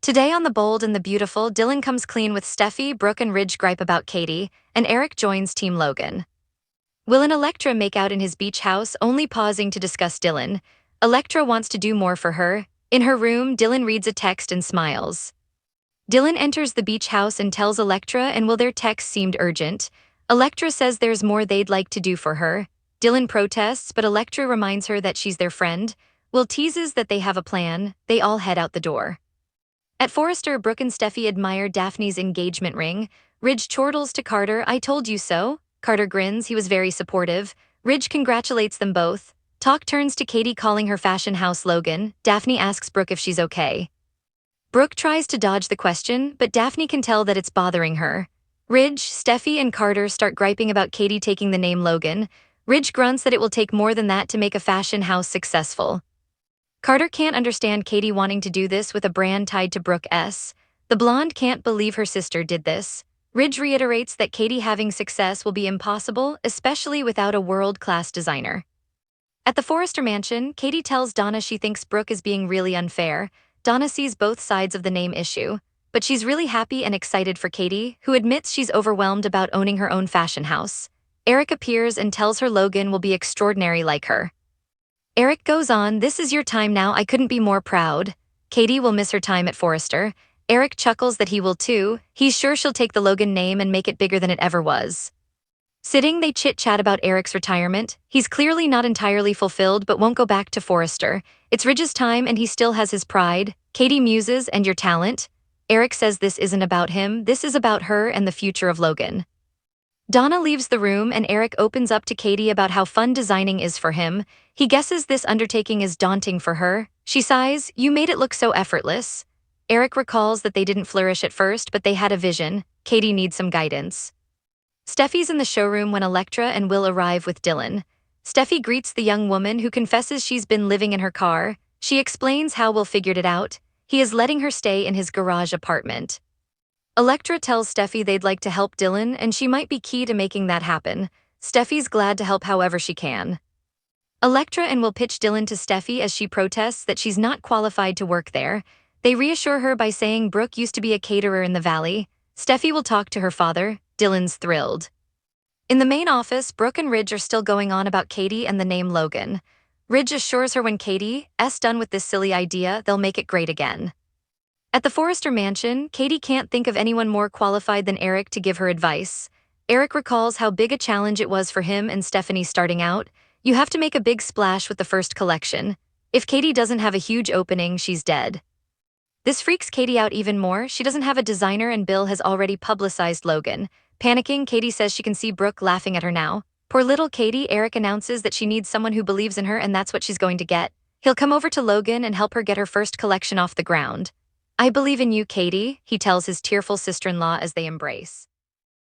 Today on The Bold and the Beautiful, Dylan comes clean with Steffi, Brooke and Ridge gripe about Katie, and Eric joins Team Logan. Will and Electra make out in his beach house, only pausing to discuss Dylan? Electra wants to do more for her. In her room, Dylan reads a text and smiles. Dylan enters the beach house and tells Electra, and will their text seemed urgent. Electra says there's more they'd like to do for her. Dylan protests, but Electra reminds her that she's their friend. Will teases that they have a plan. They all head out the door. At Forrester, Brooke and Steffi admire Daphne's engagement ring. Ridge chortles to Carter, "I told you so." Carter grins, he was very supportive. Ridge congratulates them both. Talk turns to Katie calling her fashion house Logan. Daphne asks Brooke if she's okay. Brooke tries to dodge the question, but Daphne can tell that it's bothering her. Ridge, Steffi, and Carter start griping about Katie taking the name Logan. Ridge grunts that it will take more than that to make a fashion house successful. Carter can't understand Katie wanting to do this with a brand tied to Brooke S. The blonde can't believe her sister did this. Ridge reiterates that Katie having success will be impossible, especially without a world-class designer. At the Forrester mansion, Katie tells Donna she thinks Brooke is being really unfair. Donna sees both sides of the name issue, but she's really happy and excited for Katie, who admits she's overwhelmed about owning her own fashion house. Eric appears and tells her Logan will be extraordinary like her. Eric goes on, "This is your time now, I couldn't be more proud." Katie will miss her time at Forrester. Eric chuckles that he will too. He's sure she'll take the Logan name and make it bigger than it ever was. Sitting, they chit-chat about Eric's retirement. He's clearly not entirely fulfilled but won't go back to Forrester. It's Ridge's time and he still has his pride. Katie muses, "And your talent?" Eric says this isn't about him, this is about her and the future of Logan. Donna leaves the room and Eric opens up to Katie about how fun designing is for him. He guesses this undertaking is daunting for her. She sighs, "You made it look so effortless." Eric recalls that they didn't flourish at first, but they had a vision. Katie needs some guidance. Steffi's in the showroom when Electra and Will arrive with Dylan. Steffi greets the young woman who confesses she's been living in her car. She explains how Will figured it out. He is letting her stay in his garage apartment. Electra tells Steffi they'd like to help Dylan and she might be key to making that happen. Steffi's glad to help however she can. Electra and Will pitch Dylan to Steffi as she protests that she's not qualified to work there. They reassure her by saying Brooke used to be a caterer in the valley. Steffi will talk to her father. Dylan's thrilled. In the main office, Brooke and Ridge are still going on about Katie and the name Logan. Ridge assures her when Katie's done with this silly idea, they'll make it great again. At the Forrester mansion, Katie can't think of anyone more qualified than Eric to give her advice. Eric recalls how big a challenge it was for him and Stephanie starting out. You have to make a big splash with the first collection. If Katie doesn't have a huge opening, she's dead. This freaks Katie out even more. She doesn't have a designer and Bill has already publicized Logan. Panicking, Katie says she can see Brooke laughing at her now. Poor little Katie, Eric announces that she needs someone who believes in her and that's what she's going to get. He'll come over to Logan and help her get her first collection off the ground. "I believe in you, Katie," he tells his tearful sister-in-law as they embrace.